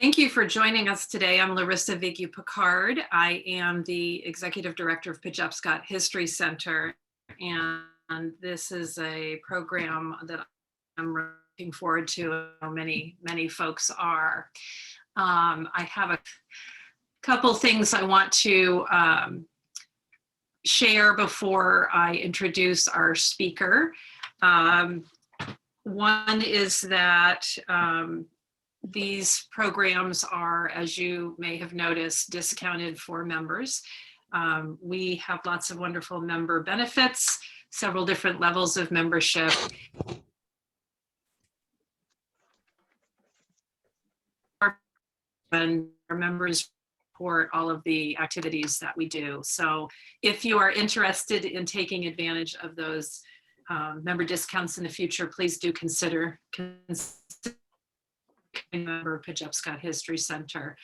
Thank you for joining us today. I'm Larissa Vigue-Picard. I am the Executive Director of Penobscot History Center, and this is a program that I'm looking forward to. Many folks are. I have a couple things I want to share before I introduce our speaker. One is that these programs are, as you may have noticed, discounted for members. We have lots of wonderful member benefits, several different levels of membership. And our members support all of the activities that we do. So if you are interested in taking advantage of those member discounts in the future, please do consider a member of Penobscot History Center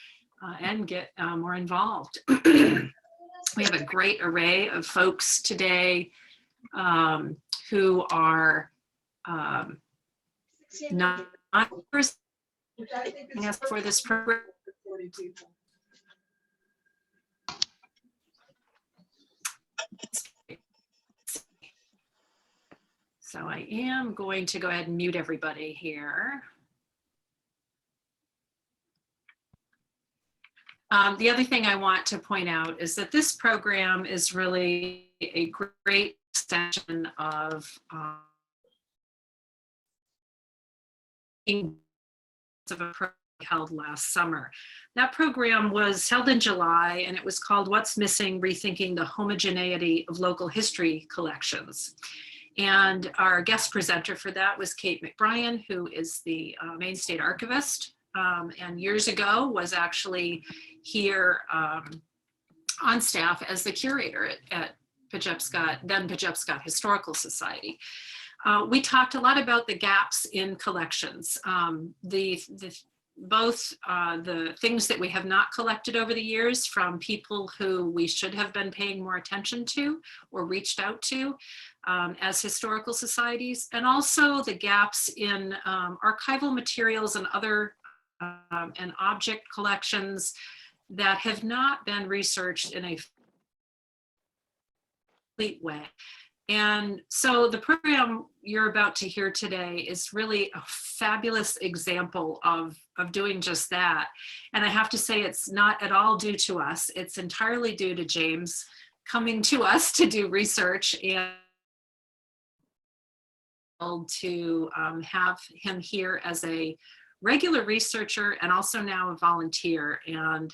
and get more involved. We have a great array of folks today who are not us for this program. So I am going to go ahead and mute everybody here. The other thing I want to point out is that this program is really a great extension of a program held last summer. That program was held in July, and it was called What's Missing? Rethinking the Homogeneity of Local History Collections. And our guest presenter for that was Kate McBrien, who is the Maine State Archivist, and years ago was actually here on staff as the curator at Penobscot, then Penobscot Historical Society. We talked a lot about the gaps in collections, both the things that we have not collected over the years from people who we should have been paying more attention to or reached out to as historical societies, and also the gaps in archival materials and other and object collections that have not been researched in a complete way. And so the program you're about to hear today is really a fabulous example of doing just that. And I have to say, it's not at all due to us. It's entirely due to James coming to us to do research and to have him here as a regular researcher and also now a volunteer. And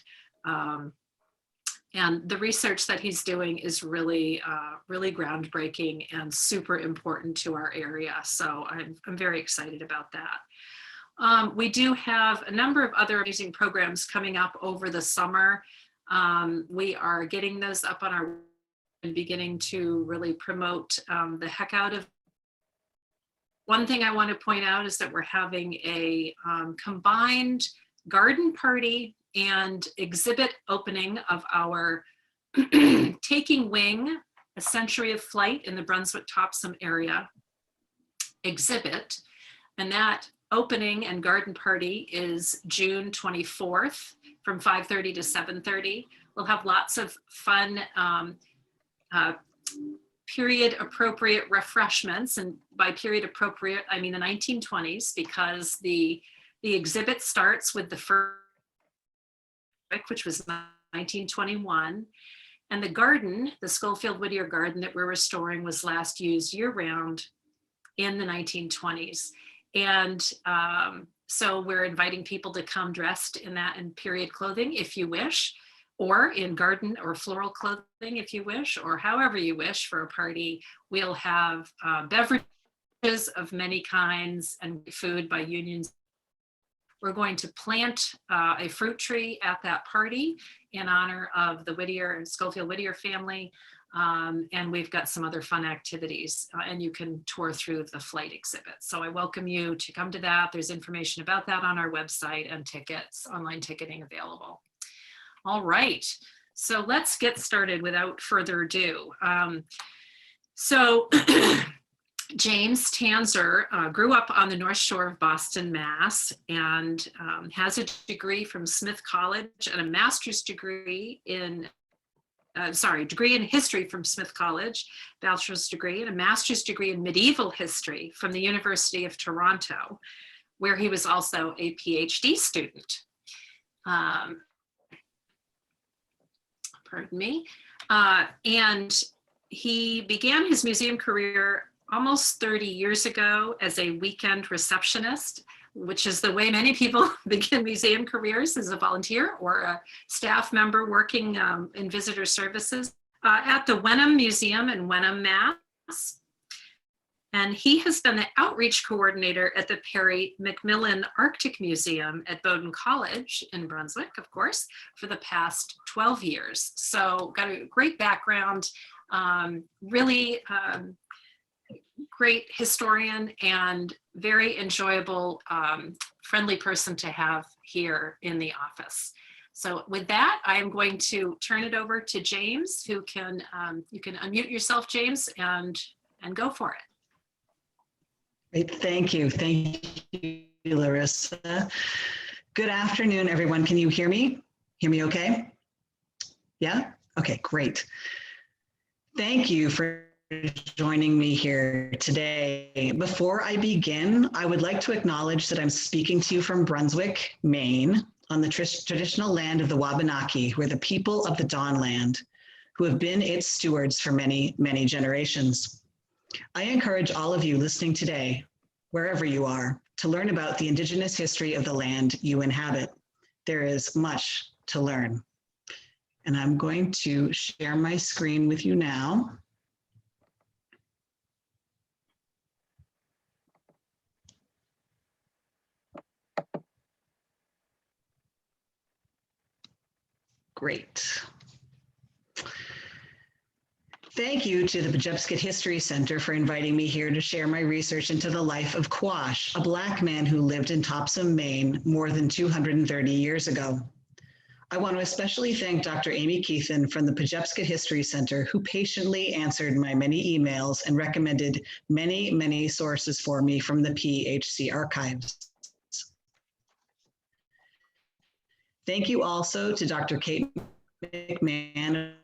the research that he's doing is really, really groundbreaking and super important to our area. So I'm very excited about that. We do have a number of other amazing programs coming up over the summer. We are getting those up on our and beginning to really promote the heck out of. One thing I want to point out is that we're having a combined garden party and exhibit opening of our Taking Wing, A Century of Flight in the Brunswick Topsham area exhibit. And that opening and garden party is June 24th from 5:30 to 7:30. We'll have lots of fun period appropriate refreshments. And by period appropriate, I mean the 1920s, because the exhibit starts with the first, which was 1921. And the garden, the Schofield Whittier garden that we're restoring, was last used year-round in the 1920s. And so we're inviting people to come dressed in that in period clothing if you wish, or in garden or floral clothing if you wish, or however you wish for a party. We'll have beverages of many kinds and food by unions. We're going to plant a fruit tree at that party in honor of the Schofield Whittier family. And we've got some other fun activities, and you can tour through the flight exhibit. So I welcome you to come to that. There's information about that on our website and tickets, online ticketing available. All right, so let's get started without further ado. So James Tanzer grew up on the North Shore of Boston, Mass, and has a degree from Smith College and a master's degree in, degree in history from Smith College, bachelor's degree, and a master's degree in medieval history from the University of Toronto, where he was also a PhD student. Pardon me. And he began his museum career almost 30 years ago as a weekend receptionist, which is the way many people begin museum careers, as a volunteer or a staff member working in visitor services at the Wenham Museum in Wenham, Mass. And he has been the outreach coordinator at the Perry Macmillan Arctic Museum at Bowdoin College in Brunswick, of course, for the past 12 years. So got a great background, really great historian and very enjoyable, friendly person to have here in the office. So with that, I am going to turn it over to James, who can, you can unmute yourself, James, and go for it. Great, thank you. Thank you, Larissa. Good afternoon, everyone. Can you hear me? Hear me okay? Yeah? Okay, great. Thank you for joining me here today. Before I begin, I would like to acknowledge that I'm speaking to you from Brunswick, Maine, on the traditional land of the Wabanaki, who are the people of the Dawnland, who have been its stewards for many, many generations. I encourage all of you listening today, wherever you are, to learn about the Indigenous history of the land you inhabit. There is much to learn. And I'm going to share my screen with you now. Great. Thank you to the Pejepscot History Center for inviting me here to share my research into the life of Quash, a Black man who lived in Topsham, Maine, more than 230 years ago. I want to especially thank Dr. Amy Keithan from the Pejepscot History Center, who patiently answered my many emails and recommended many, many sources for me from the PHC archives. Thank you also to Dr. Kate McMahon,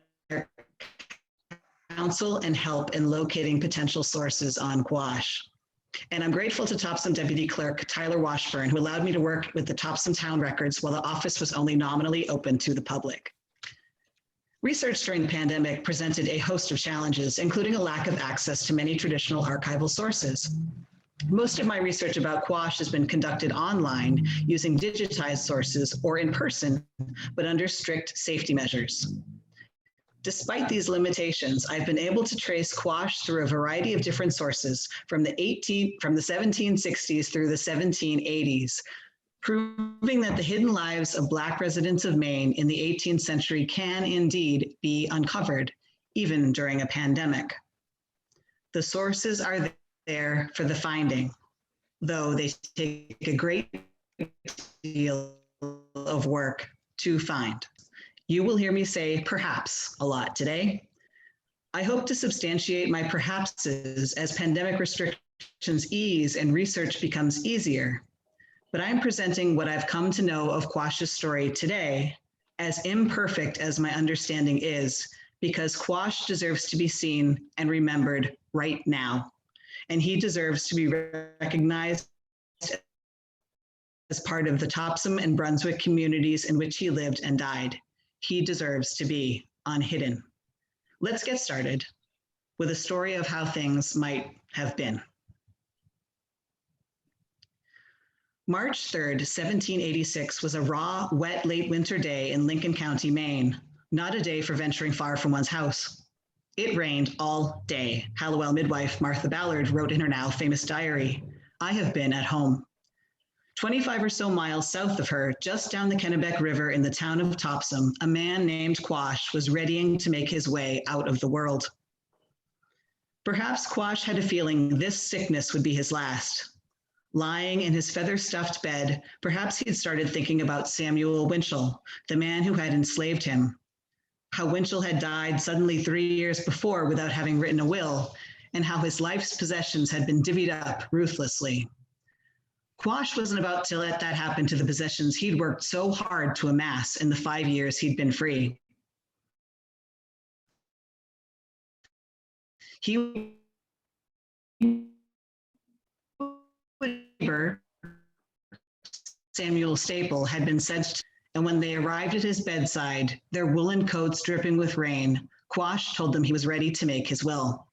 counsel and help in locating potential sources on Quash. And I'm grateful to Topsham Deputy Clerk Tyler Washburn, who allowed me to work with the Topsham Town Records while the office was only nominally open to the public. Research during the pandemic presented a host of challenges, including a lack of access to many traditional archival sources. Most of my research about Quash has been conducted online using digitized sources or in person, but under strict safety measures. Despite these limitations, I've been able to trace Quash through a variety of different sources from the 1760s through the 1780s, proving that the hidden lives of Black residents of Maine in the 18th century can indeed be uncovered, even during a pandemic. The sources are there for the finding, though they take a great deal of work to find. You will hear me say perhaps a lot today. I hope to substantiate my perhapses as pandemic restrictions ease and research becomes easier. But I'm presenting what I've come to know of Quash's story today, as imperfect as my understanding is, because Quash deserves to be seen and remembered right now. And he deserves to be recognized as part of the Topsham and Brunswick communities in which he lived and died. He deserves to be unhidden. Let's get started with a story of how things might have been. March 3rd, 1786 was a raw, wet, late winter day in Lincoln County, Maine, not a day for venturing far from one's house. It rained all day. Hallowell midwife Martha Ballard wrote in her now famous diary, "I have been at home." 25 or so miles south of her, just down the Kennebec River in the town of Topsham, a man named Quash was readying to make his way out of the world. Perhaps Quash had a feeling this sickness would be his last. Lying in his feather-stuffed bed, perhaps he'd started thinking about Samuel Winchell, the man who had enslaved him. How Winchell had died suddenly 3 years before without having written a will, and how his life's possessions had been divvied up ruthlessly. Quash wasn't about to let that happen to the possessions he'd worked so hard to amass in the 5 years he'd been free. He Samuel Staple had been said, and when they arrived at his bedside, their woolen coats dripping with rain, Quash told them he was ready to make his will.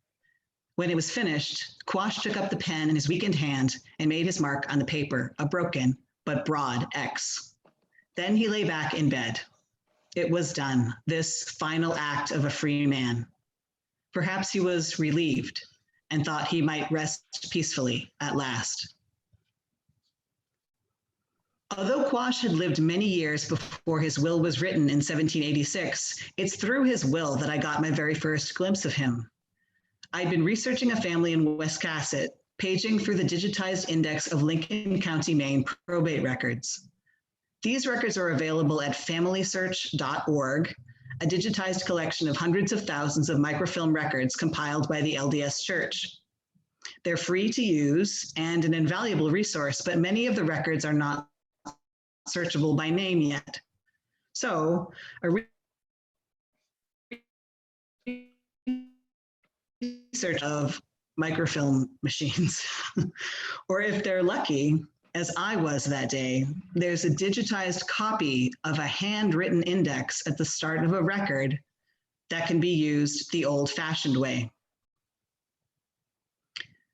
When it was finished, Quash took up the pen in his weakened hand and made his mark on the paper, a broken but broad X. Then he lay back in bed. It was done, this final act of a free man. Perhaps he was relieved and thought he might rest peacefully at last. Although Quash had lived many years before his will was written in 1786, it's through his will that I got my very first glimpse of him. I'd been researching a family in Westcasset, paging through the digitized index of Lincoln County, Maine probate records. These records are available at familysearch.org, a digitized collection of hundreds of thousands of microfilm records compiled by the LDS Church. They're free to use and an invaluable resource, but many of the records are not searchable by name yet. So a research of microfilm machines, or if they're lucky, as I was that day, there's a digitized copy of a handwritten index at the start of a record that can be used the old-fashioned way.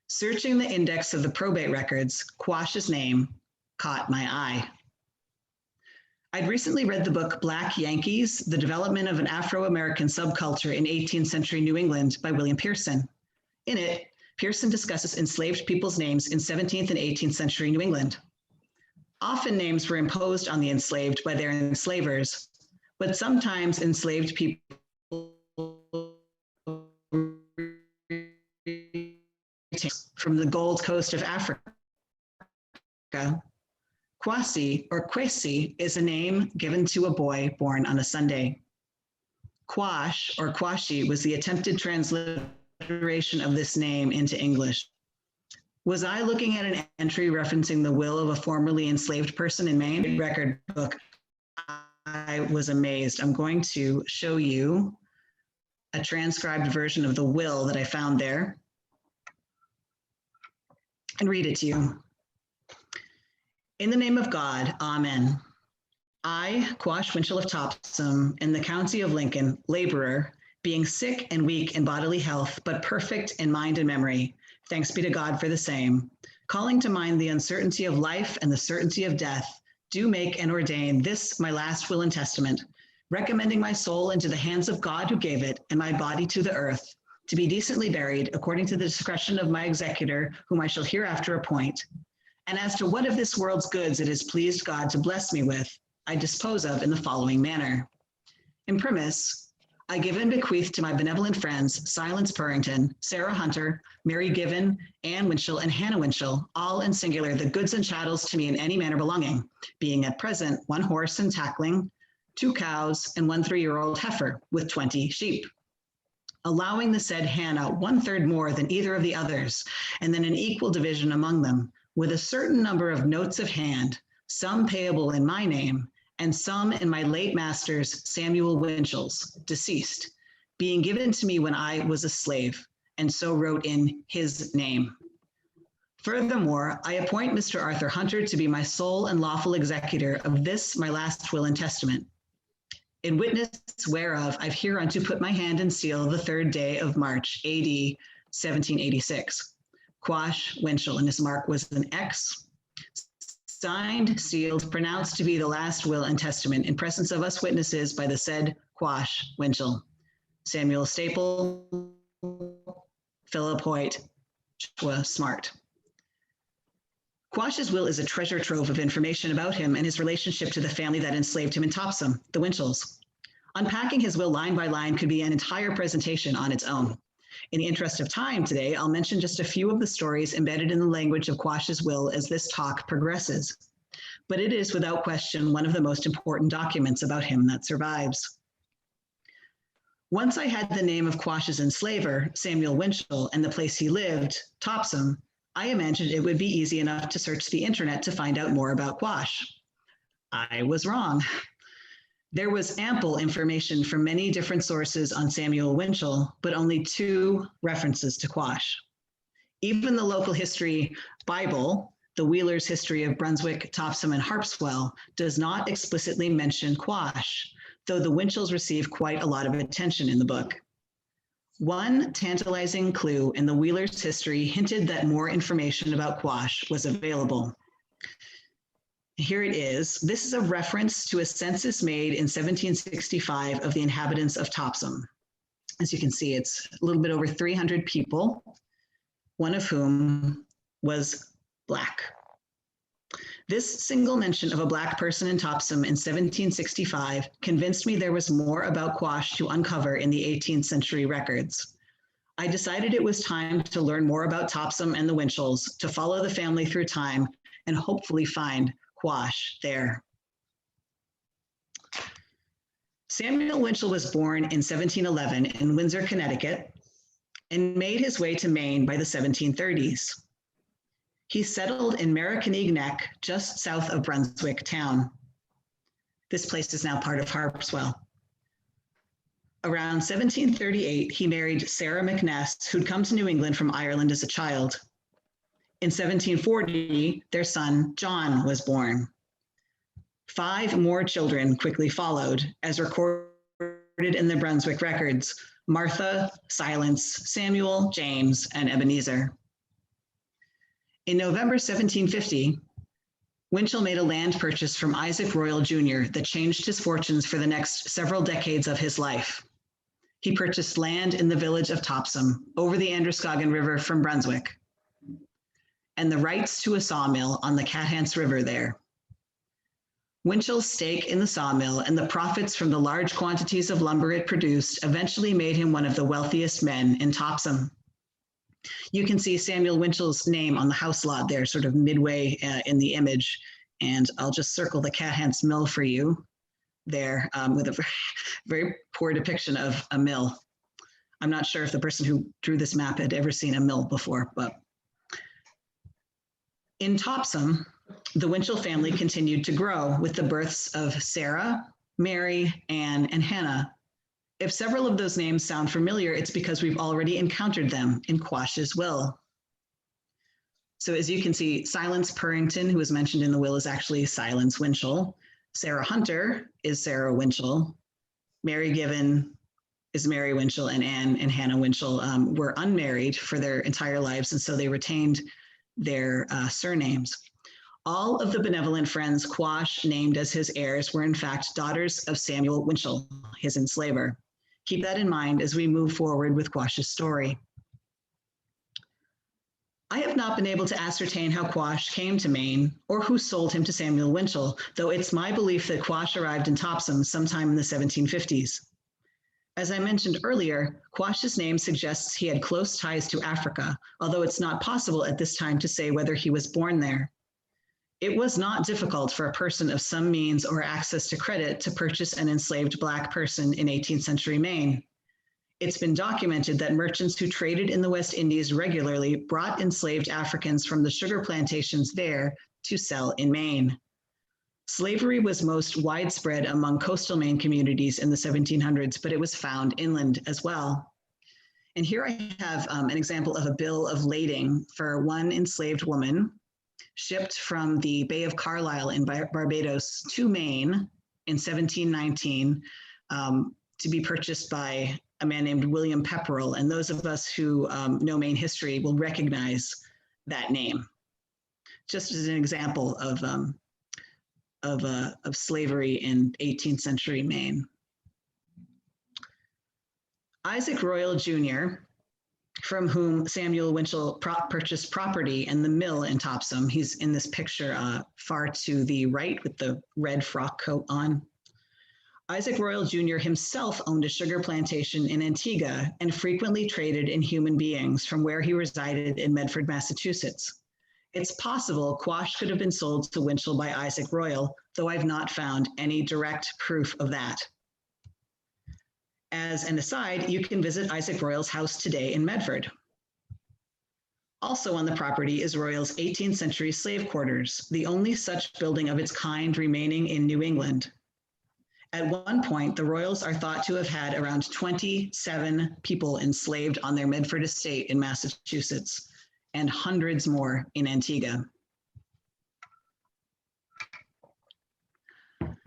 Searching the index of the probate records, Quash's name caught my eye. I'd recently read the book Black Yankees, The Development of an Afro-American Subculture in 18th Century New England by William Pearson. In it, Pearson discusses enslaved people's names in 17th and 18th century New England. Often names were imposed on the enslaved by their enslavers, but sometimes enslaved people from the Gold Coast of Africa. Kwasi or Kwesi is a name given to a boy born on a Sunday. Quash or Quashi was the attempted transliteration of this name into English. Was I looking at an entry referencing the will of a formerly enslaved person in Maine? Record book. I was amazed. I'm going to show you a transcribed version of the will that I found there and read it to you. In the name of God, amen. I, Quash Winchell of Topsham, in the county of Lincoln, laborer, being sick and weak in bodily health, but perfect in mind and memory, thanks be to God for the same, calling to mind the uncertainty of life and the certainty of death, do make and ordain this my last will and testament, recommending my soul into the hands of God who gave it, and my body to the earth, to be decently buried according to the discretion of my executor, whom I shall hereafter appoint. And as to what of this world's goods it has pleased God to bless me with, I dispose of in the following manner. Imprimis, I give and bequeath to my benevolent friends, Silence Purrington, Sarah Hunter, Mary Given, Anne Winchell, and Hannah Winchell, all in singular, the goods and chattels to me in any manner belonging, being at present 1 horse and tackling, 2 cows, and 1 3-year-old heifer, with 20 sheep. Allowing the said Hannah 1/3 more than either of the others, and then an equal division among them, with a certain number of notes of hand, some payable in my name, and some in my late master's Samuel Winchell's, deceased, being given to me when I was a slave, and so wrote in his name. Furthermore, I appoint Mr. Arthur Hunter to be my sole and lawful executor of this my last will and testament. In witness whereof I've hereunto put my hand and seal the 3rd day of March, AD 1786. Quash Winchell, and his mark was an X. Signed, sealed, pronounced to be the last will and testament in presence of us witnesses by the said Quash Winchell. Samuel Staple, Philip Hoyt, Joshua Smart. Quash's will is a treasure trove of information about him and his relationship to the family that enslaved him in Topsham, the Winchells. Unpacking his will line by line could be an entire presentation on its own. In the interest of time today, I'll mention just a few of the stories embedded in the language of Quash's will as this talk progresses. But it is without question one of the most important documents about him that survives. Once I had the name of Quash's enslaver, Samuel Winchell, and the place he lived, Topsham, I imagined it would be easy enough to search the internet to find out more about Quash. I was wrong. There was ample information from many different sources on Samuel Winchell, but only 2 references to Quash. Even the local history Bible, the Wheeler's History of Brunswick, Topsham, and Harpswell, does not explicitly mention Quash, though the Winchells receive quite a lot of attention in the book. One tantalizing clue in the Wheeler's history hinted that more information about Quash was available. Here it is. This is a reference to a census made in 1765 of the inhabitants of Topsham. As you can see, it's a little bit over 300 people, one of whom was Black. This single mention of a Black person in Topsham in 1765 convinced me there was more about Quash to uncover in the 18th century records. I decided it was time to learn more about Topsham and the Winchells, to follow the family through time and hopefully find Quash there. Samuel Winchell was born in 1711 in Windsor, Connecticut, and made his way to Maine by the 1730s. He settled in Merricaneag Neck, just south of Brunswick town. This place is now part of Harpswell. Around 1738, he married Sarah McNess, who'd come to New England from Ireland as a child. In 1740, their son, John, was born. 5 more children quickly followed, as recorded in the Brunswick records: Martha, Silence, Samuel, James, and Ebenezer. In November 1750, Winchell made a land purchase from Isaac Royal Jr. that changed his fortunes for the next several decades of his life. He purchased land in the village of Topsham, over the Androscoggin River from Brunswick, and the rights to a sawmill on the Cathants River there. Winchell's stake in the sawmill and the profits from the large quantities of lumber it produced eventually made him one of the wealthiest men in Topsham. You can see Samuel Winchell's name on the house lot there, sort of midway in the image. And I'll just circle the Cathants Mill for you there, with a very poor depiction of a mill. I'm not sure if the person who drew this map had ever seen a mill before, but in Topsham, the Winchell family continued to grow with the births of Sarah, Mary, Anne, and Hannah. If several of those names sound familiar, it's because we've already encountered them in Quash's will. So as you can see, Silence Purrington, who was mentioned in the will, is actually Silence Winchell. Sarah Hunter is Sarah Winchell. Mary Given is Mary Winchell, and Anne and Hannah Winchell were unmarried for their entire lives, and so they retained their surnames. All of the benevolent friends Quash named as his heirs were in fact daughters of Samuel Winchell, his enslaver. Keep that in mind as we move forward with Quash's story. I have not been able to ascertain how Quash came to Maine or who sold him to Samuel Winchell, though it's my belief that Quash arrived in Topsham sometime in the 1750s. As I mentioned earlier, Quash's name suggests he had close ties to Africa, although it's not possible at this time to say whether he was born there. It was not difficult for a person of some means or access to credit to purchase an enslaved Black person in 18th century Maine. It's been documented that merchants who traded in the West Indies regularly brought enslaved Africans from the sugar plantations there to sell in Maine. Slavery was most widespread among coastal Maine communities in the 1700s, but it was found inland as well. And here I have an example of a bill of lading for one enslaved woman shipped from the Bay of Carlisle in Barbados to Maine in 1719 to be purchased by a man named William Pepperell. And those of us who know Maine history will recognize that name, just as an example of slavery in 18th century Maine. Isaac Royal Jr., from whom Samuel Winchell purchased property and the mill in Topsham. He's in this picture far to the right with the red frock coat on. Isaac Royal Jr. himself owned a sugar plantation in Antigua and frequently traded in human beings from where he resided in Medford, Massachusetts. It's possible Quash could have been sold to Winchell by Isaac Royal, though I've not found any direct proof of that. As an aside, you can visit Isaac Royal's house today in Medford. Also on the property is Royal's 18th century slave quarters, the only such building of its kind remaining in New England. At one point, the Royals are thought to have had around 27 people enslaved on their Medford estate in Massachusetts, and hundreds more in Antigua.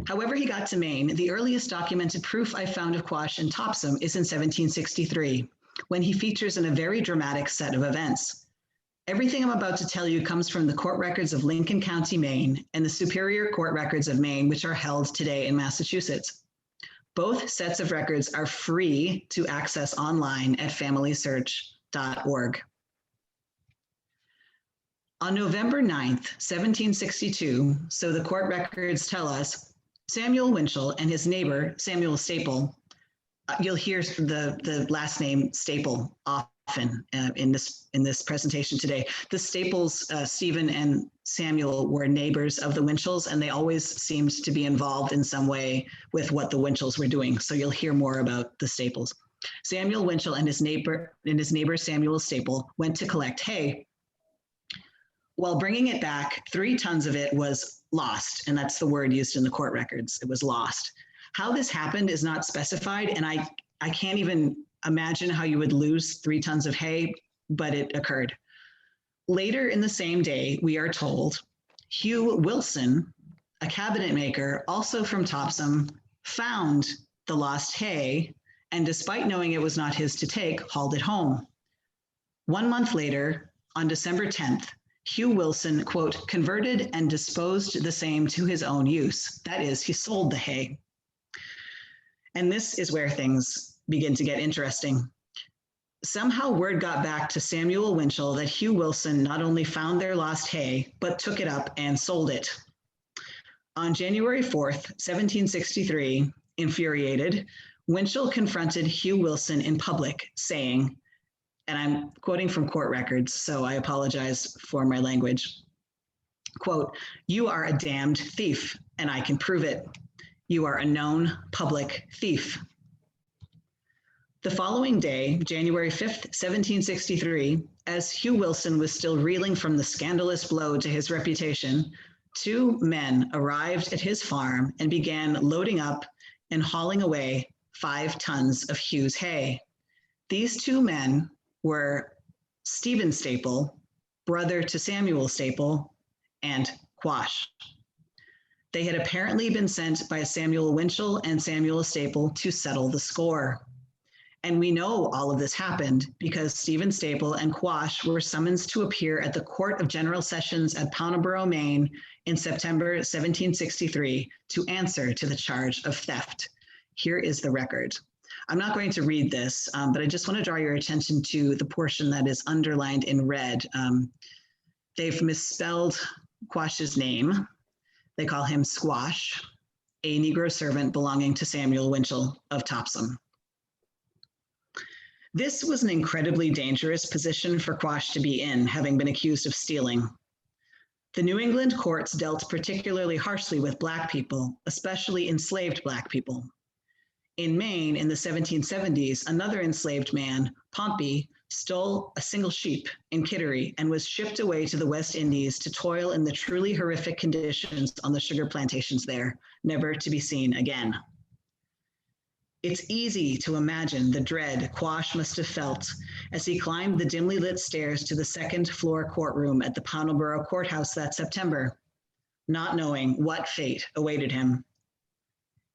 However he got to Maine, the earliest documented proof I found of Quash in Topsham is in 1763, when he features in a very dramatic set of events. Everything I'm about to tell you comes from the court records of Lincoln County, Maine, and the Superior Court records of Maine, which are held today in Massachusetts. Both sets of records are free to access online at familysearch.org. On November 9th, 1762, so the court records tell us, Samuel Winchell and his neighbor, Samuel Staple, you'll hear the last name Staple often in this presentation today. The Staples, Stephen and Samuel, were neighbors of the Winchells, and they always seemed to be involved in some way with what the Winchells were doing. So you'll hear more about the Staples. Samuel Winchell and his neighbor Samuel Staple went to collect hay. While bringing it back, 3 tons of it was lost, and that's the word used in the court records. It was lost. How this happened is not specified, and I can't even imagine how you would lose 3 tons of hay, but it occurred. Later in the same day, we are told, Hugh Wilson, a cabinet maker, also from Topsham, found the lost hay, and despite knowing it was not his to take, hauled it home. 1 month later, on December 10th, Hugh Wilson, quote, converted and disposed the same to his own use. That is, he sold the hay. And this is where things begin to get interesting. Somehow word got back to Samuel Winchell that Hugh Wilson not only found their lost hay, but took it up and sold it. On January 4th, 1763, infuriated, Winchell confronted Hugh Wilson in public, saying, and I'm quoting from court records, so I apologize for my language, quote, "You are a damned thief, and I can prove it. You are a known public thief." The following day, January 5th, 1763, as Hugh Wilson was still reeling from the scandalous blow to his reputation, 2 men arrived at his farm and began loading up and hauling away 5 tons of Hugh's hay. These 2 men were Stephen Staple, brother to Samuel Staple, and Quash. They had apparently been sent by Samuel Winchell and Samuel Staple to settle the score. And we know all of this happened because Stephen Staple and Quash were summoned to appear at the Court of General Sessions at Pownborough, Maine in September 1763 to answer to the charge of theft. Here is the record. I'm not going to read this, but I just want to draw your attention to the portion that is underlined in red. They've misspelled Quash's name. They call him Squash, a Negro servant belonging to Samuel Winchell of Topsham. This was an incredibly dangerous position for Quash to be in, having been accused of stealing. The New England courts dealt particularly harshly with Black people, especially enslaved Black people. In Maine, in the 1770s, another enslaved man, Pompey, stole a single sheep in Kittery and was shipped away to the West Indies to toil in the truly horrific conditions on the sugar plantations there, never to be seen again. It's easy to imagine the dread Quash must have felt as he climbed the dimly lit stairs to the 2nd floor courtroom at the Pownborough Courthouse that September, not knowing what fate awaited him.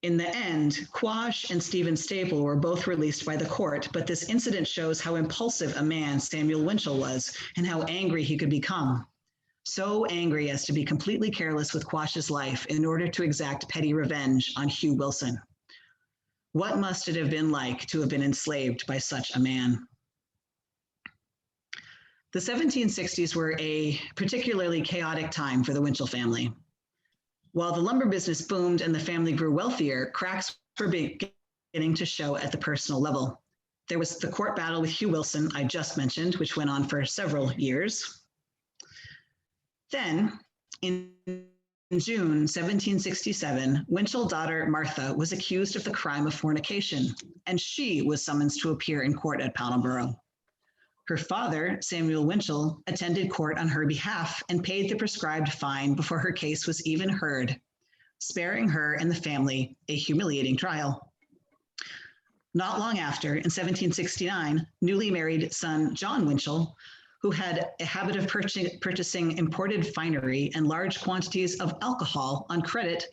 In the end, Quash and Stephen Staple were both released by the court, but this incident shows how impulsive a man Samuel Winchell was and how angry he could become. So angry as to be completely careless with Quash's life in order to exact petty revenge on Hugh Wilson. What must it have been like to have been enslaved by such a man? The 1760s were a particularly chaotic time for the Winchell family. While the lumber business boomed and the family grew wealthier, cracks were beginning to show at the personal level. There was the court battle with Hugh Wilson I just mentioned, which went on for several years. Then, in In June 1767, Winchell's daughter Martha was accused of the crime of fornication, and she was summoned to appear in court at Pownborough. Her father, Samuel Winchell, attended court on her behalf and paid the prescribed fine before her case was even heard, sparing her and the family a humiliating trial. Not long after, in 1769, newly married son John Winchell, who had a habit of purchasing imported finery and large quantities of alcohol on credit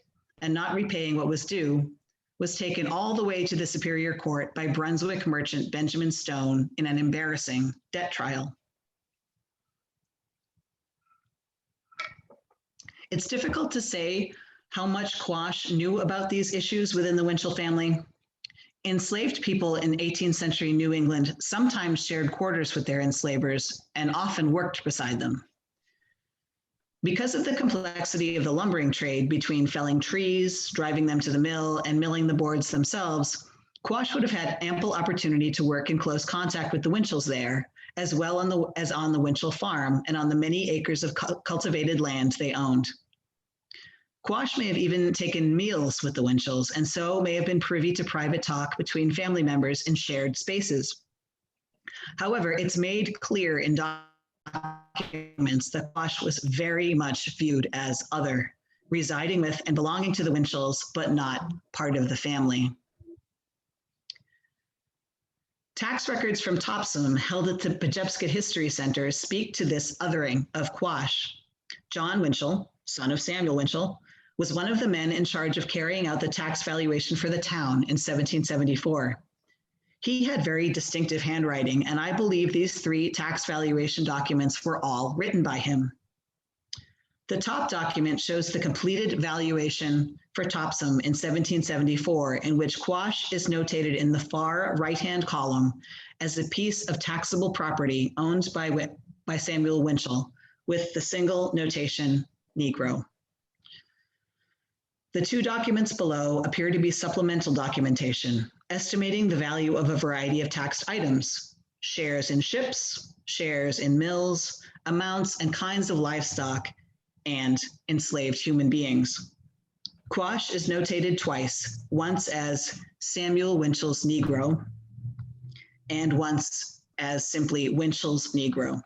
and not repaying what was due, was taken all the way to the Superior Court by Brunswick merchant Benjamin Stone in an embarrassing debt trial. It's difficult to say how much Quash knew about these issues within the Winchell family. Enslaved people in 18th century New England sometimes shared quarters with their enslavers and often worked beside them. Because of the complexity of the lumbering trade between felling trees, driving them to the mill, and milling the boards themselves, Quash would have had ample opportunity to work in close contact with the Winchells there, as well as on the Winchell farm and on the many acres of cultivated land they owned. Quash may have even taken meals with the Winchells, and so may have been privy to private talk between family members in shared spaces. However, it's made clear in documents that Quash was very much viewed as other, residing with and belonging to the Winchells, but not part of the family. Tax records from Topsham held at the Pejepscot History Center speak to this othering of Quash. John Winchell, son of Samuel Winchell, was one of the men in charge of carrying out the tax valuation for the town in 1774. He had very distinctive handwriting, and I believe these 3 tax valuation documents were all written by him. The top document shows the completed valuation for Topsham in 1774, in which Quash is notated in the far right-hand column as a piece of taxable property owned by Samuel Winchell, with the single notation Negro. The 2 documents below appear to be supplemental documentation, estimating the value of a variety of taxed items: shares in ships, shares in mills, amounts and kinds of livestock, and enslaved human beings. Quash is notated twice, once as Samuel Winchell's Negro, and once as simply Winchell's Negro.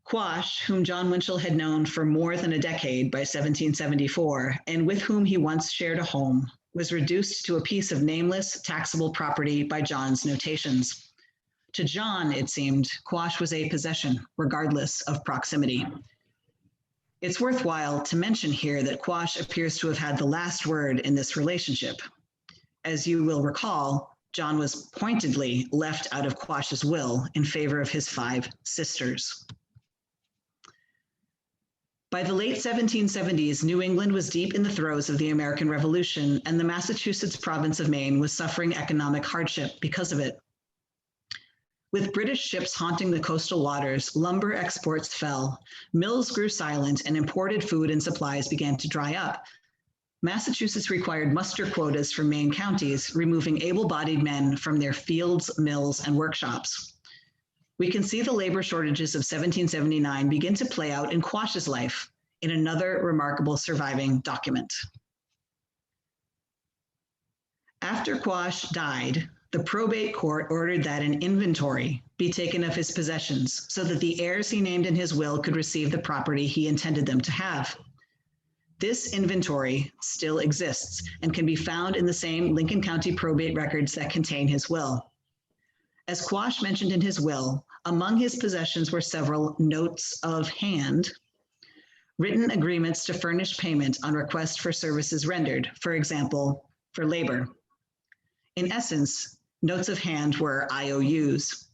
Quash, whom John Winchell had known for more than a decade by 1774, and with whom he once shared a home, was reduced to a piece of nameless taxable property by John's notations. To John, it seemed, Quash was a possession, regardless of proximity. It's worthwhile to mention here that Quash appears to have had the last word in this relationship. As you will recall, John was pointedly left out of Quash's will in favor of his 5 sisters. By the late 1770s, New England was deep in the throes of the American Revolution, and the Massachusetts province of Maine was suffering economic hardship because of it. With British ships haunting the coastal waters, lumber exports fell, mills grew silent, and imported food and supplies began to dry up. Massachusetts required muster quotas for Maine counties, removing able-bodied men from their fields, mills, and workshops. We can see the labor shortages of 1779 begin to play out in Quash's life in another remarkable surviving document. After Quash died, the probate court ordered that an inventory be taken of his possessions so that the heirs he named in his will could receive the property he intended them to have. This inventory still exists and can be found in the same Lincoln County probate records that contain his will. As Quash mentioned in his will, among his possessions were several notes of hand, written agreements to furnish payment on request for services rendered, for example, for labor. In essence, notes of hand were IOUs.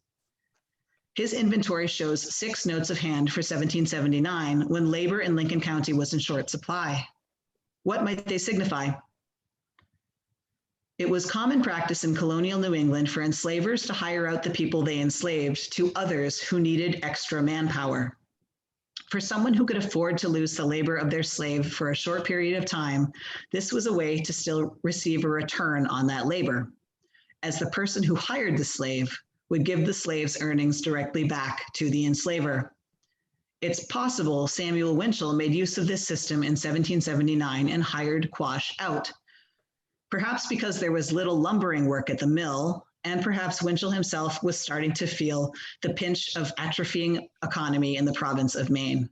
His inventory shows 6 notes of hand for 1779 when labor in Lincoln County was in short supply. What might they signify? It was common practice in colonial New England for enslavers to hire out the people they enslaved to others who needed extra manpower. For someone who could afford to lose the labor of their slave for a short period of time, this was a way to still receive a return on that labor, as the person who hired the slave would give the slave's earnings directly back to the enslaver. It's possible Samuel Winchell made use of this system in 1779 and hired Quash out. Perhaps because there was little lumbering work at the mill, and perhaps Winchell himself was starting to feel the pinch of atrophying economy in the province of Maine.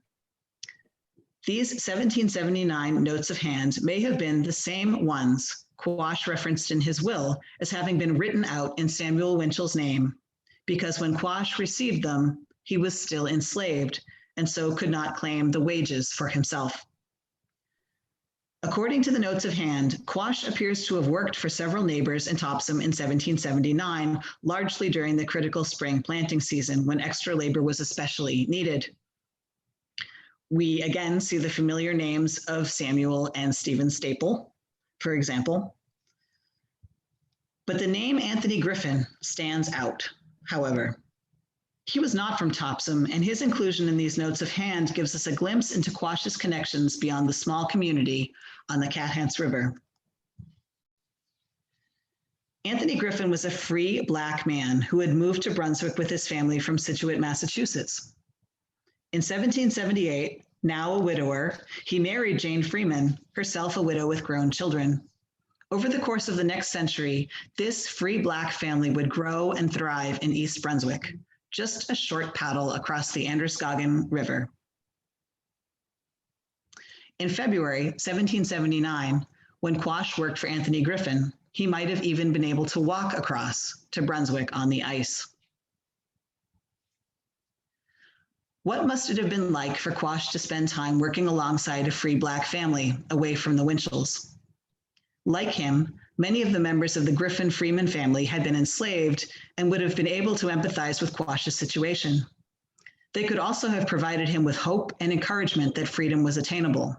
These 1779 notes of hand may have been the same ones Quash referenced in his will as having been written out in Samuel Winchell's name, because when Quash received them, he was still enslaved and so could not claim the wages for himself. According to the notes of hand, Quash appears to have worked for several neighbors in Topsham in 1779, largely during the critical spring planting season when extra labor was especially needed. We again see the familiar names of Samuel and Stephen Staple, for example. But the name Anthony Griffin stands out, however. He was not from Topsham, and his inclusion in these notes of hand gives us a glimpse into Quash's connections beyond the small community on the Cathants River. Anthony Griffin was a free Black man who had moved to Brunswick with his family from Scituate, Massachusetts. In 1778, now a widower, he married Jane Freeman, herself a widow with grown children. Over the course of the next century, this free Black family would grow and thrive in East Brunswick, just a short paddle across the Androscoggin River. In February 1779, when Quash worked for Anthony Griffin, he might have even been able to walk across to Brunswick on the ice. What must it have been like for Quash to spend time working alongside a free Black family away from the Winchells? Like him, many of the members of the Griffin-Freeman family had been enslaved and would have been able to empathize with Quash's situation. They could also have provided him with hope and encouragement that freedom was attainable.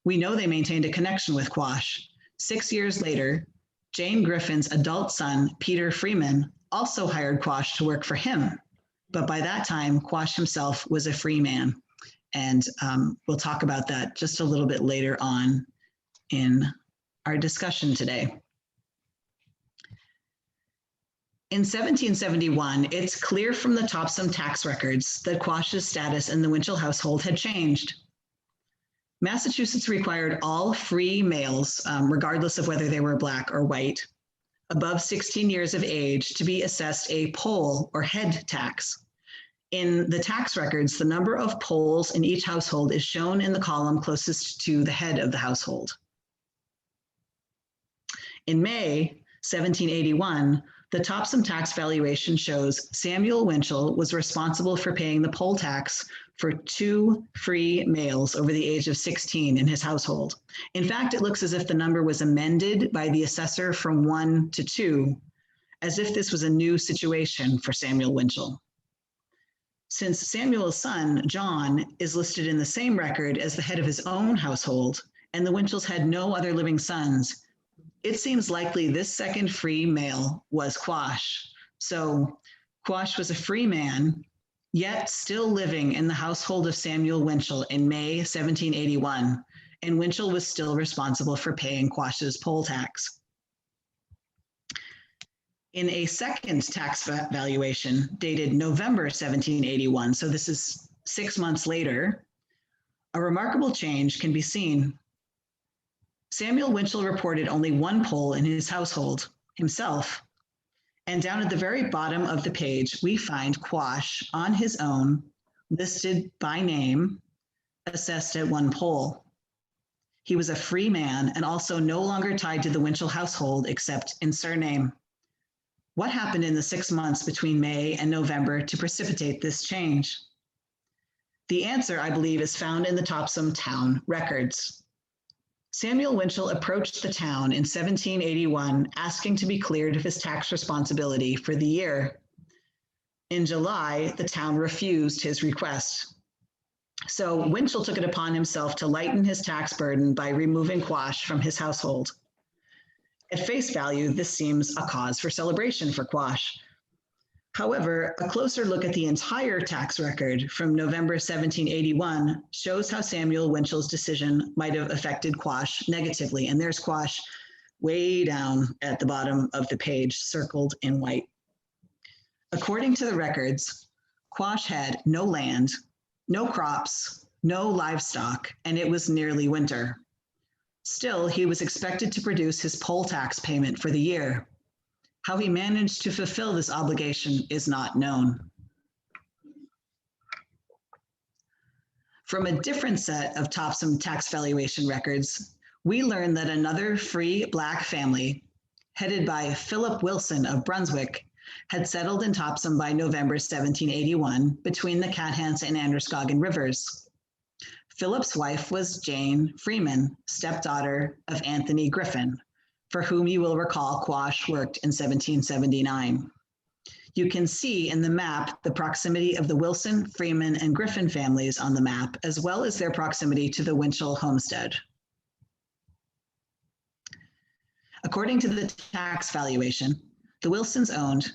We know they maintained a connection with Quash. 6 years later, Jane Griffin's adult son, Peter Freeman, also hired Quash to work for him. But by that time, Quash himself was a free man. And we'll talk about that just a little bit later on in our discussion today. In 1771, it's clear from the Topsham tax records that Quash's status in the Winchell household had changed. Massachusetts required all free males, regardless of whether they were Black or white, above 16 years of age to be assessed a poll or head tax. In the tax records, the number of polls in each household is shown in the column closest to the head of the household. In May 1781, the Topsham tax valuation shows Samuel Winchell was responsible for paying the poll tax for 2 free males over the age of 16 in his household. In fact, it looks as if the number was amended by the assessor from 1 to 2, as if this was a new situation for Samuel Winchell. Since Samuel's son, John, is listed in the same record as the head of his own household, and the Winchells had no other living sons, it seems likely this second free male was Quash. So Quash was a free man, yet still living in the household of Samuel Winchell in May 1781, and Winchell was still responsible for paying Quash's poll tax. In a second tax valuation dated November 1781, so this is 6 months later, a remarkable change can be seen. Samuel Winchell reported only 1 poll in his household, himself, and down at the very bottom of the page, we find Quash on his own, listed by name, assessed at 1 poll. He was a free man and also no longer tied to the Winchell household except in surname. What happened in the 6 months between May and November to precipitate this change? The answer, I believe, is found in the Topsham town records. Samuel Winchell approached the town in 1781, asking to be cleared of his tax responsibility for the year. In July, the town refused his request. So Winchell took it upon himself to lighten his tax burden by removing Quash from his household. At face value, this seems a cause for celebration for Quash. However, a closer look at the entire tax record from November 1781 shows how Samuel Winchell's decision might have affected Quash negatively. And there's Quash way down at the bottom of the page, circled in white. According to the records, Quash had no land, No crops, no livestock, and it was nearly winter. Still, he was expected to produce his poll tax payment for the year. How he managed to fulfill this obligation is not known. From a different set of Topsham tax valuation records, we learn that another free Black family, headed by Philip Wilson of Brunswick, had settled in Topsham by November 1781 between the Cathants and Androscoggin rivers. Philip's wife was Jane Freeman, stepdaughter of Anthony Griffin, for whom you will recall Quash worked in 1779. You can see in the map the proximity of the Wilson, Freeman, and Griffin families on the map, as well as their proximity to the Winchell homestead. According to the tax valuation, the Wilsons owned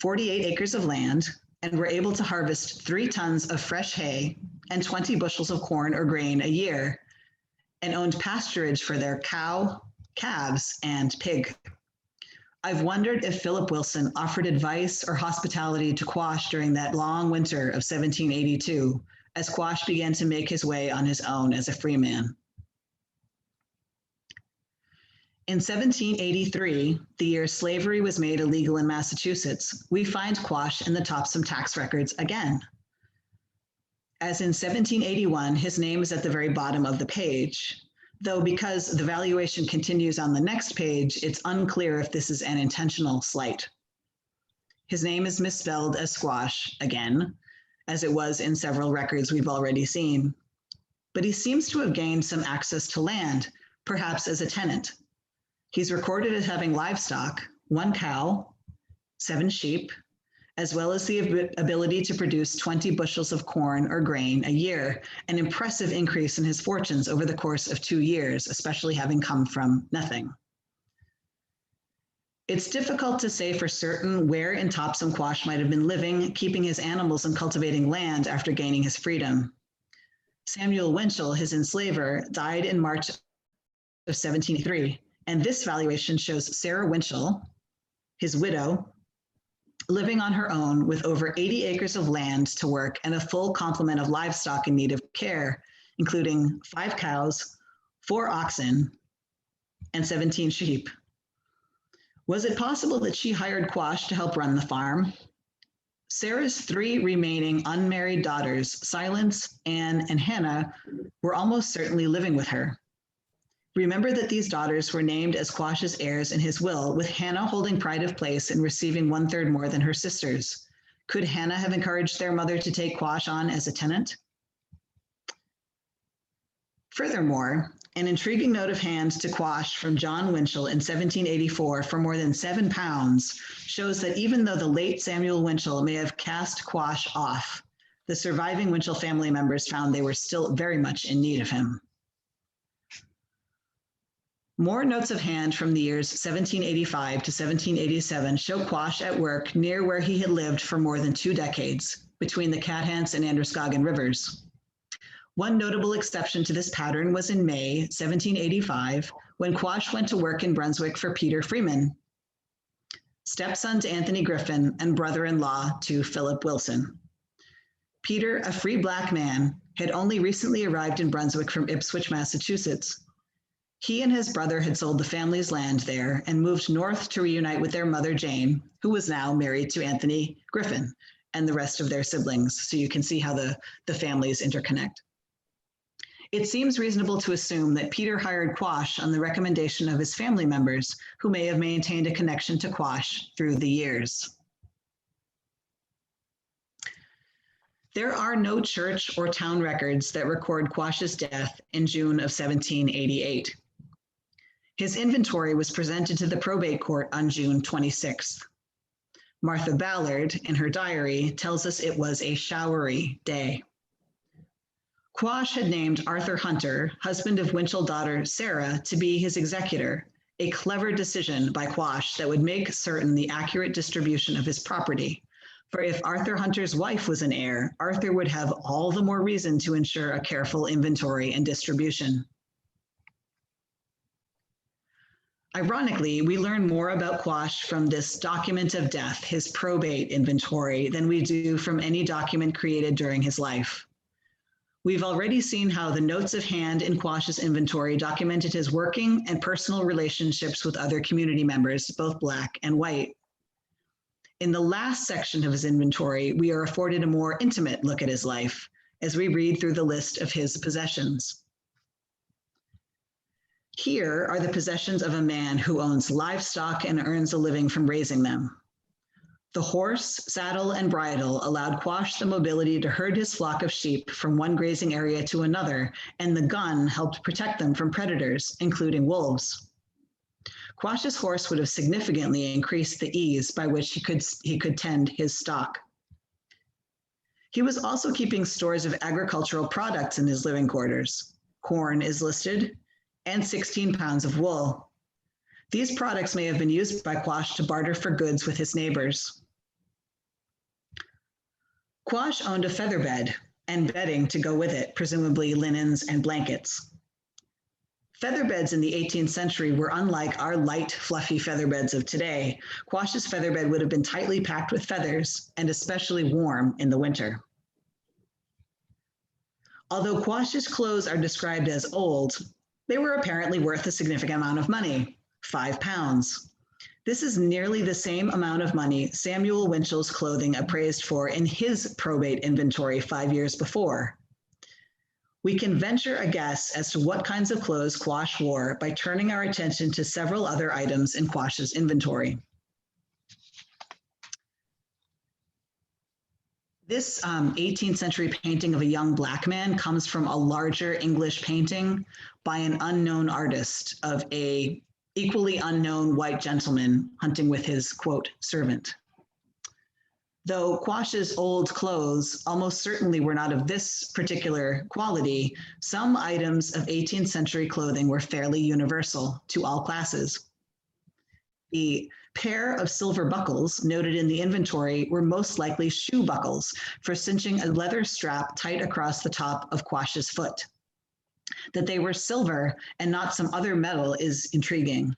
48 acres of land and were able to harvest 3 tons of fresh hay and 20 bushels of corn or grain a year, and owned pasturage for their cow, calves, and pig. I've wondered if Philip Wilson offered advice or hospitality to Quash during that long winter of 1782, as Quash began to make his way on his own as a free man. In 1783, the year slavery was made illegal in Massachusetts, we find Quash in the Topsham tax records again. As in 1781, his name is at the very bottom of the page, though because the valuation continues on the next page, it's unclear if this is an intentional slight. His name is misspelled as Squash again, as it was in several records we've already seen, but he seems to have gained some access to land, perhaps as a tenant. He's recorded as having livestock, 1 cow, 7 sheep, as well as the ability to produce 20 bushels of corn or grain a year, an impressive increase in his fortunes over the course of 2 years, especially having come from nothing. It's difficult to say for certain where in Topsham Quash might have been living, keeping his animals and cultivating land after gaining his freedom. Samuel Winchell, his enslaver, died in March of 1783, and this valuation shows Sarah Winchell, his widow, living on her own with over 80 acres of land to work and a full complement of livestock in need of care, including 5 cows, 4 oxen, and 17 sheep. Was it possible that she hired Quash to help run the farm? Sarah's 3 remaining unmarried daughters, Silence, Anne, and Hannah, were almost certainly living with her. Remember that these daughters were named as Quash's heirs in his will, with Hannah holding pride of place and receiving 1/3 more than her sisters. Could Hannah have encouraged their mother to take Quash on as a tenant? Furthermore, an intriguing note of hand to Quash from John Winchell in 1784 for more than £7 shows that even though the late Samuel Winchell may have cast Quash off, the surviving Winchell family members found they were still very much in need of him. More notes of hand from the years 1785 to 1787 show Quash at work near where he had lived for more than 2 decades, between the Cathants and Androscoggin rivers. One notable exception to this pattern was in May 1785, when Quash went to work in Brunswick for Peter Freeman, stepson to Anthony Griffin and brother-in-law to Philip Wilson. Peter, a free Black man, had only recently arrived in Brunswick from Ipswich, Massachusetts. He and his brother had sold the family's land there and moved north to reunite with their mother, Jane, who was now married to Anthony Griffin and the rest of their siblings. So you can see how the families interconnect. It seems reasonable to assume that Peter hired Quash on the recommendation of his family members, who may have maintained a connection to Quash through the years. There are no church or town records that record Quash's death in June of 1788. His inventory was presented to the probate court on June 26th. Martha Ballard, in her diary, tells us it was a showery day. Quash had named Arthur Hunter, husband of Winchell daughter Sarah, to be his executor, a clever decision by Quash that would make certain the accurate distribution of his property. For if Arthur Hunter's wife was an heir, Arthur would have all the more reason to ensure a careful inventory and distribution. Ironically, we learn more about Quash from this document of death, his probate inventory, than we do from any document created during his life. We've already seen how the notes of hand in Quash's inventory documented his working and personal relationships with other community members, both Black and white. In the last section of his inventory, we are afforded a more intimate look at his life as we read through the list of his possessions. Here are the possessions of a man who owns livestock and earns a living from raising them. The horse, saddle, and bridle allowed Quash the mobility to herd his flock of sheep from one grazing area to another, and the gun helped protect them from predators, including wolves. Quash's horse would have significantly increased the ease by which he could tend his stock. He was also keeping stores of agricultural products in his living quarters. Corn is listed, and 16 pounds of wool. These products may have been used by Quash to barter for goods with his neighbors. Quash owned a feather bed and bedding to go with it, presumably linens and blankets. Feather beds in the 18th century were unlike our light, fluffy feather beds of today. Quash's feather bed would have been tightly packed with feathers and especially warm in the winter. Although Quash's clothes are described as old, they were apparently worth a significant amount of money, 5 pounds. This is nearly the same amount of money Samuel Winchell's clothing appraised for in his probate inventory 5 years before. We can venture a guess as to what kinds of clothes Quash wore by turning our attention to several other items in Quash's inventory. This 18th century painting of a young Black man comes from a larger English painting by an unknown artist of a equally unknown white gentleman hunting with his, quote, servant. Though Quash's old clothes almost certainly were not of this particular quality, some items of 18th century clothing were fairly universal to all classes. The pair of silver buckles noted in the inventory were most likely shoe buckles for cinching a leather strap tight across the top of Quash's foot. That they were silver and not some other metal is intriguing.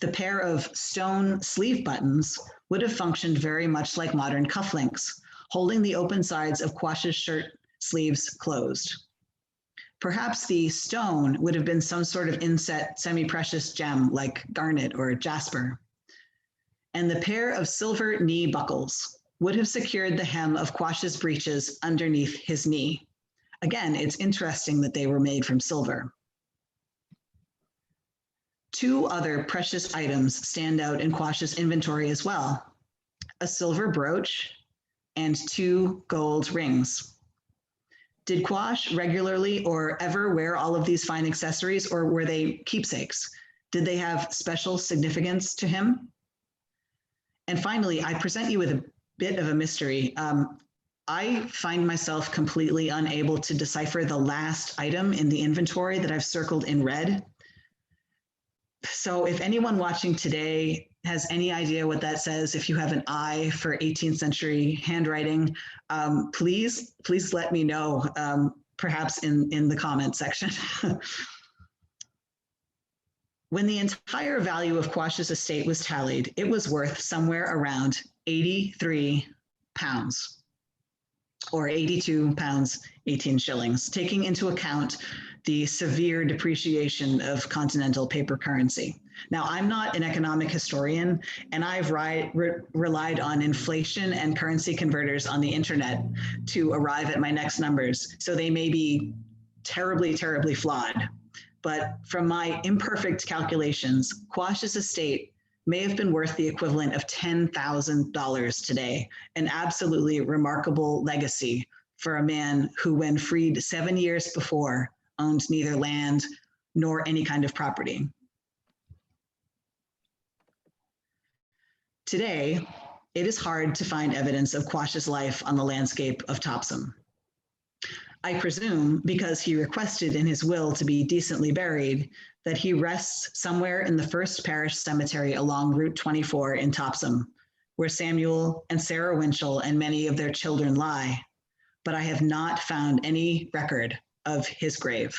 The pair of stone sleeve buttons would have functioned very much like modern cufflinks, holding the open sides of Quash's shirt sleeves closed. Perhaps the stone would have been some sort of inset semi-precious gem like garnet or jasper. And the pair of silver knee buckles would have secured the hem of Quash's breeches underneath his knee. Again, it's interesting that they were made from silver. Two other precious items stand out in Quash's inventory as well: a silver brooch and 2 gold rings. Did Quash regularly or ever wear all of these fine accessories, or were they keepsakes? Did they have special significance to him? And finally, I present you with a bit of a mystery. I find myself completely unable to decipher the last item in the inventory that I've circled in red. So if anyone watching today has any idea what that says, if you have an eye for 18th century handwriting, please let me know, perhaps in the comment section. When the entire value of Quash's estate was tallied, it was worth somewhere around 83 pounds, or 82 pounds, 18 shillings, taking into account the severe depreciation of continental paper currency. Now, I'm not an economic historian, and I've relied on inflation and currency converters on the internet to arrive at my next numbers. So they may be terribly, terribly flawed. But from my imperfect calculations, Quash's estate may have been worth the equivalent of $10,000 today, an absolutely remarkable legacy for a man who, when freed 7 years before, owned neither land nor any kind of property. Today, it is hard to find evidence of Quash's life on the landscape of Topsham. I presume because he requested in his will to be decently buried that he rests somewhere in the First Parish Cemetery along Route 24 in Topsham, where Samuel and Sarah Winchell and many of their children lie, but I have not found any record of his grave.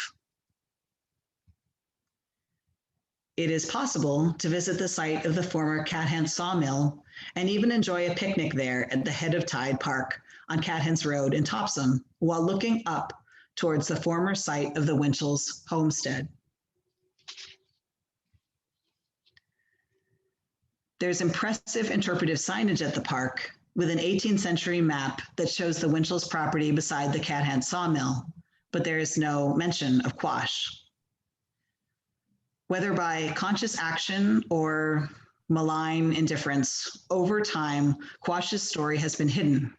It is possible to visit the site of the former Cat Hand sawmill and even enjoy a picnic there at the head of Tide Park on Cathens Road in Topsham while looking up towards the former site of the Winchell's homestead. There's impressive interpretive signage at the park with an 18th century map that shows the Winchell's property beside the Cathens sawmill, but there is no mention of Quash. Whether by conscious action or malign indifference, over time, Quash's story has been hidden,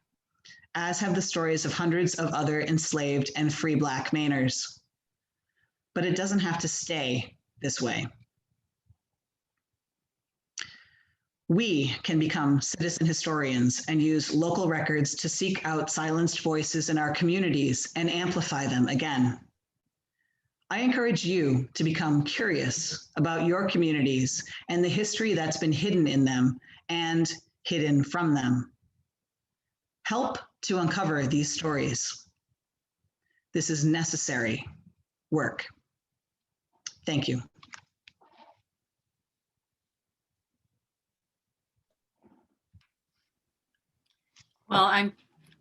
as have the stories of hundreds of other enslaved and free Black Mainers. But it doesn't have to stay this way. We can become citizen historians and use local records to seek out silenced voices in our communities and amplify them again. I encourage you to become curious about your communities and the history that's been hidden in them and hidden from them. Help to uncover these stories. This is necessary work. Thank you. Well, I'm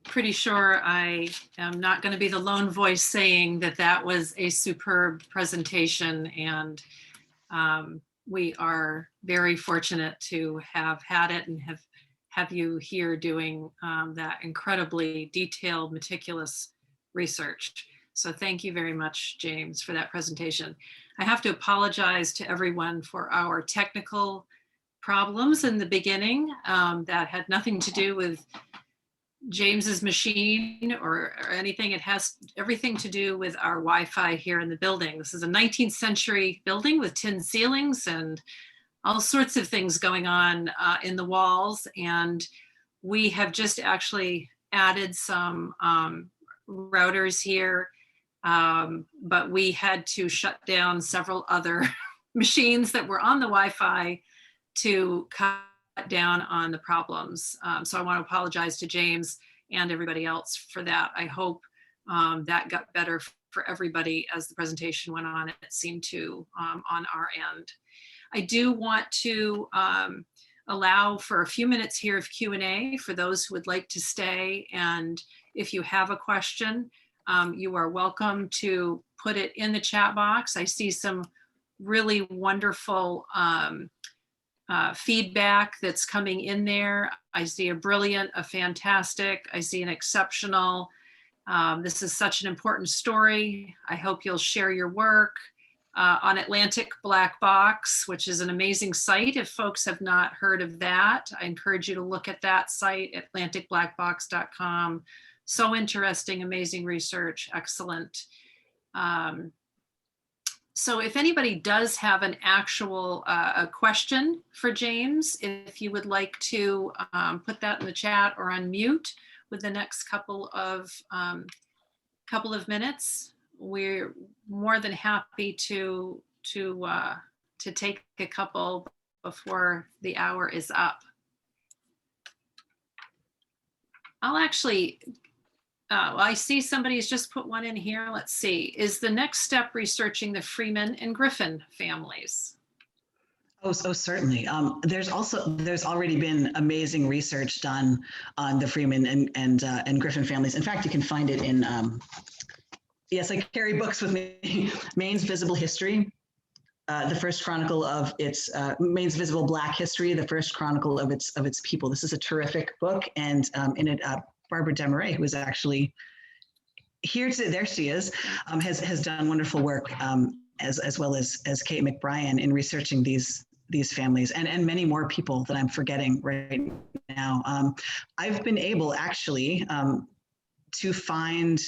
pretty sure I am not going to be the lone voice saying that that was a superb presentation, and we are very fortunate to have had it and have you here doing that incredibly detailed, meticulous research. So thank you very much, James, for that presentation. I have to apologize to everyone for our technical problems in the beginning that had nothing to do with James's machine or anything. It has everything to do with our Wi-Fi here in the building. This is a 19th century building with tin ceilings and all sorts of things going on in the walls. And we have just actually added some routers here, but we had to shut down several other machines that were on the Wi-Fi to cut down on the problems. So I want to apologize to James and everybody else for that. I hope that got better for everybody as the presentation went on. It seemed to on our end. I do want to allow for a few minutes here of Q&A for those who would like to stay. And if you have a question, you are welcome to put it in the chat box. I see some really wonderful feedback that's coming in there. I see a brilliant, a fantastic, I see an exceptional. This is such an important story. I hope you'll share your work on Atlantic Black Box, which is an amazing site. If folks have not heard of that, I encourage you to look at that site, atlanticblackbox.com. So interesting, amazing research, excellent. So if anybody does have an actual a question for James, if you would like to put that in the chat or unmute with the next couple of minutes, we're more than happy to take a couple before the hour is up. I'll actually. I see somebody's just put one in here. Let's see. Is the next step researching the Freeman and Griffin families? Oh, certainly. There's already been amazing research done on the Freeman and Griffin families. In fact, you can find it in, yes, I carry books with me. Maine's Visible History, the first chronicle of its, Maine's Visible Black History, the first chronicle of its people. This is a terrific book, and in it, Barbara Demarais, who is actually here today, there she is, has done wonderful work, as well as Kate McBrien in researching these families and many more people that I'm forgetting right now. I've been able actually to find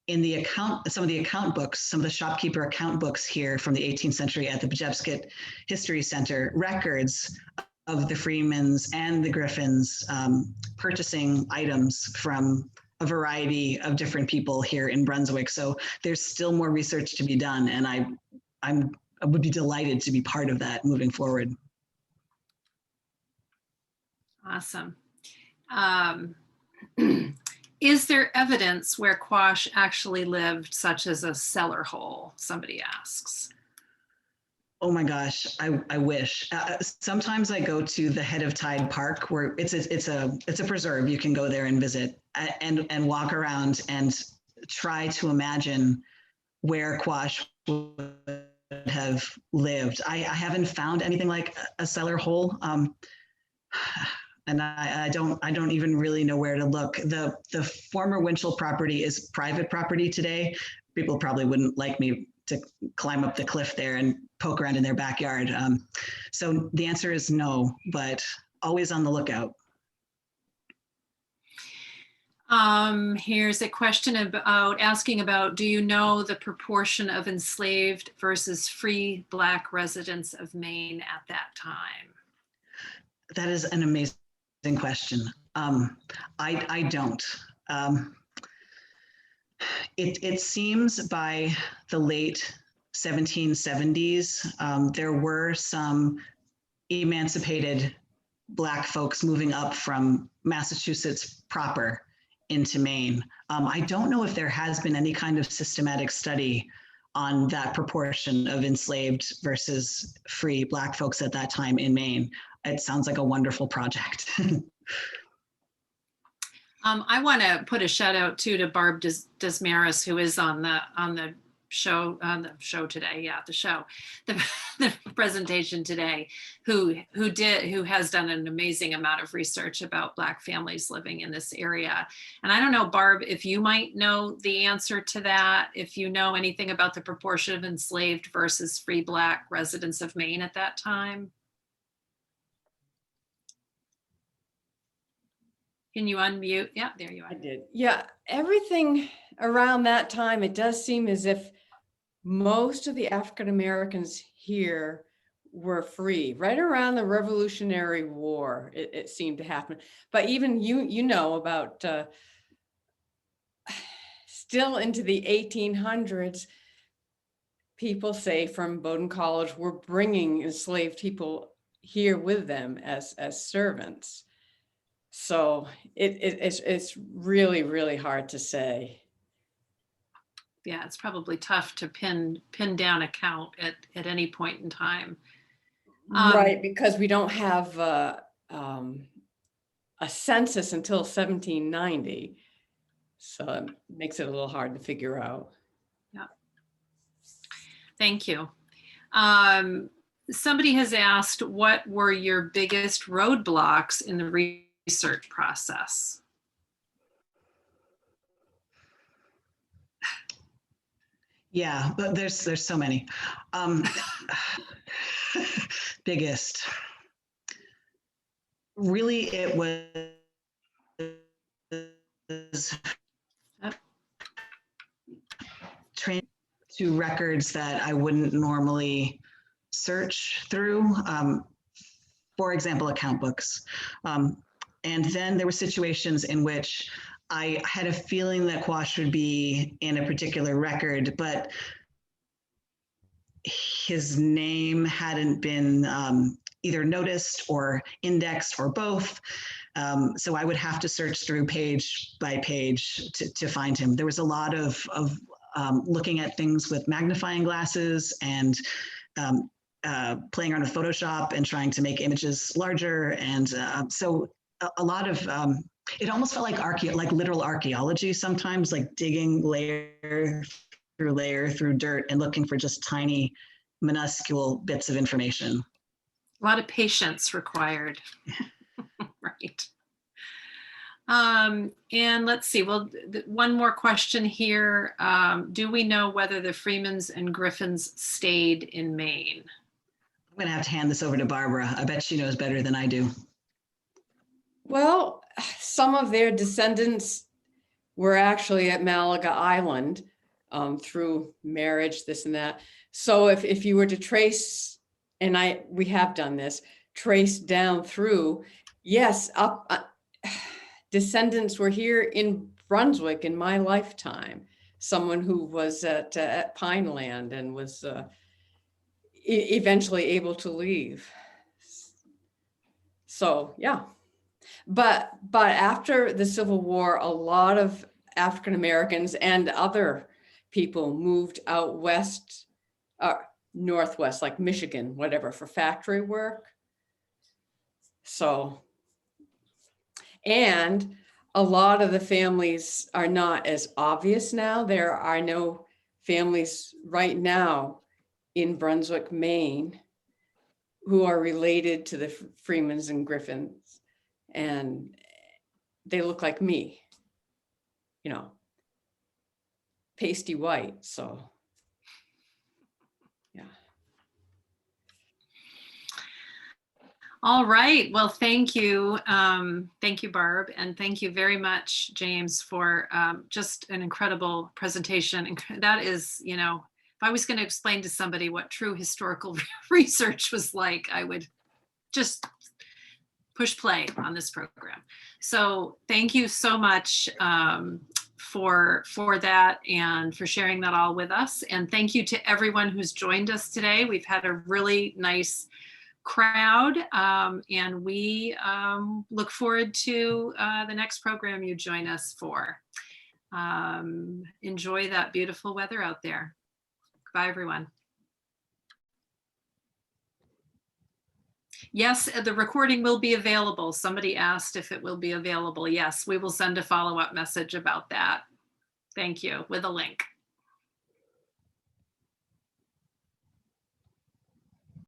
in the some of the account books, some of the shopkeeper account books here from the 18th century at the Pejepscot History Center, records of the Freemans and the Griffins purchasing items from a variety of different people here in Brunswick. So there's still more research to be done, and I would be delighted to be part of that moving forward. Awesome. Is there evidence where Quash actually lived, such as a cellar hole? Somebody asks. Oh my gosh, I wish. Sometimes I go to the head of Tide Park where it's a preserve. You can go there and visit and walk around and try to imagine where Quash would have lived. I haven't found anything like a cellar hole. And I don't even really know where to look. The former Winchell property is private property today. People probably wouldn't like me to climb up the cliff there and poke around in their backyard. So the answer is no, but always on the lookout. Here's a question about asking about, do you know the proportion of enslaved versus free Black residents of Maine at that time? That is an amazing question. I don't. It seems by the late 1770s, there were some emancipated Black folks moving up from Massachusetts proper into Maine. I don't know if there has been any kind of systematic study on that proportion of enslaved versus free Black folks at that time in Maine. It sounds like a wonderful project. I want to put a shout out too to Barb Desmaris, who is on the show today. Yeah, the presentation today, who has done an amazing amount of research about Black families living in this area. And I don't know, Barb, if you might know the answer to that, if you know anything about the proportion of enslaved versus free Black residents of Maine at that time. Can you unmute? Yeah, there you are. I did. Yeah, everything around that time, it does seem as if most of the African Americans here were free. Right around the Revolutionary War, it seemed to happen. But even you know about still into the 1800s, people say from Bowdoin College were bringing enslaved people here with them as servants. So it's really, really hard to say. Yeah, it's probably tough to pin down a count at any point in time. Right, because we don't have a census until 1790. So it makes it a little hard to figure out. Yeah. Thank you. Somebody has asked, what were your biggest roadblocks in the research process? Yeah, but there's so many. Biggest. Really, it was trained to records that I wouldn't normally search through. For example, account books. And then there were situations in which I had a feeling that Quash would be in a particular record, but his name hadn't been either noticed or indexed or both. So I would have to search through page by page to find him. There was a lot of looking at things with magnifying glasses and playing around with Photoshop and trying to make images larger. And so a lot of, it almost felt like literal archaeology sometimes, like digging layer through dirt and looking for just tiny, minuscule bits of information. A lot of patience required. Right. And let's see, well, one more question here. Do we know whether the Freemans and Griffins stayed in Maine? I'm going to have to hand this over to Barbara. I bet she knows better than I do. Well, some of their descendants were actually at Malaga Island through marriage, this and that. So if you were to trace, and we have done this, trace down through, yes, descendants were here in Brunswick in my lifetime. Someone who was at Pineland and was eventually able to leave. So yeah. But after the Civil War, a lot of African Americans and other people moved out west, Northwest, like Michigan, whatever, for factory work. So, and a lot of the families are not as obvious now. There are no families right now in Brunswick, Maine, who are related to the Freemans and Griffins, and they look like me, you know, pasty white. So, yeah. All right. Well, thank you. Thank you, Barb. And thank you very much, James, for just an incredible presentation. That is, you know, if I was going to explain to somebody what true historical research was like, I would just push play on this program. So thank you so much for that and for sharing that all with us. And thank you to everyone who's joined us today. We've had a really nice crowd, and we look forward to the next program you join us for. Enjoy that beautiful weather out there. Bye, everyone. Yes, the recording will be available. Somebody asked if it will be available. Yes, we will send a follow-up message about that. Thank you, with a link.